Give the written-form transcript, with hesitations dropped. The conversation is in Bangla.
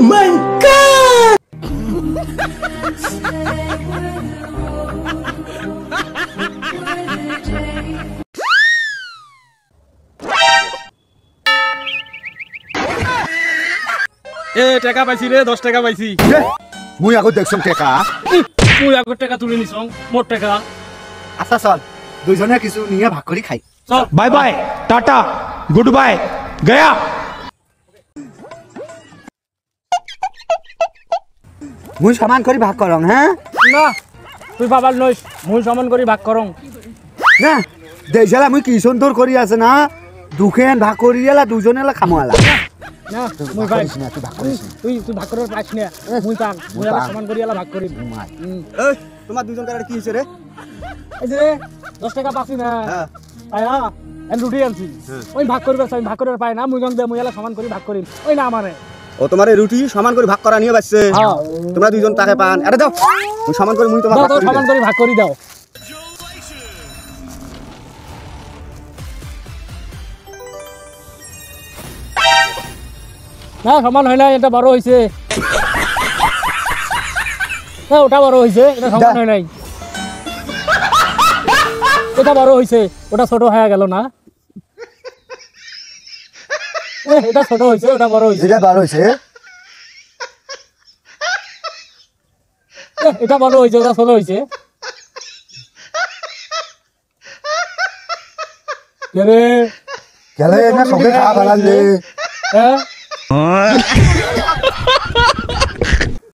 my god! এ টাকা পাইছি রে 10 টাকা পাইছি মুই আগত দেখছম টাকা তুই আগর টাকা তুলে নিছ মোর টাকা আচ্ছা চল দুইজনে কিছু নিয়ে ভাগ করে খাই চল bye bye ta-ta goodbye गया মুই সমান করে ভাগ করং হ্যাঁ না তুই বাবার নইস মুই সমান করি ভাগ করং না দেশালা মুই কি সুন্দর করি আছে না দুখেন ভাগ করি এলা দুজনে এলা খামোয়ালা না মুই ভাই না তুই ভাগ করিস না তুই তুই ভাগ করার পাইছ না মুই পাম মুই আবার সমান করি আলা ভাগ করি এই তোমার দুজন কার কি হইছে রে এই যে 10 টাকা পাচ্ছি না হ্যাঁ আয়া এন রুটি আনছি ওই ভাগ করবে আমি ভাগ করার পাই না মুই গং দে মুই আলা সমান করি ভাগ করি ওই না আমারে ও তোমার এই রুটি সমান করে ভাগ করা নিয়ে বাসছে হ্যাঁ তোমরা দুইজন টাকা পান আরে দাও মুই সমান করে মুই তোমার দাও ভাগ দাও করে সমান করি ভাগ করি দাও না সমান হয় না এটা বড় হইছে না ওটা বড় হইছে এটা সমান হয় নাই এটা বড় হইছে ওটা ছোট হয়ে গেল না এটা ছোট হইছে ওটা বড় হইছে যেটা বার হইছে এটা বড় হইছে ওটা ছোট হইছে কে রে গেলে না সঙ্গে খাওয়া বানালে হ্যাঁ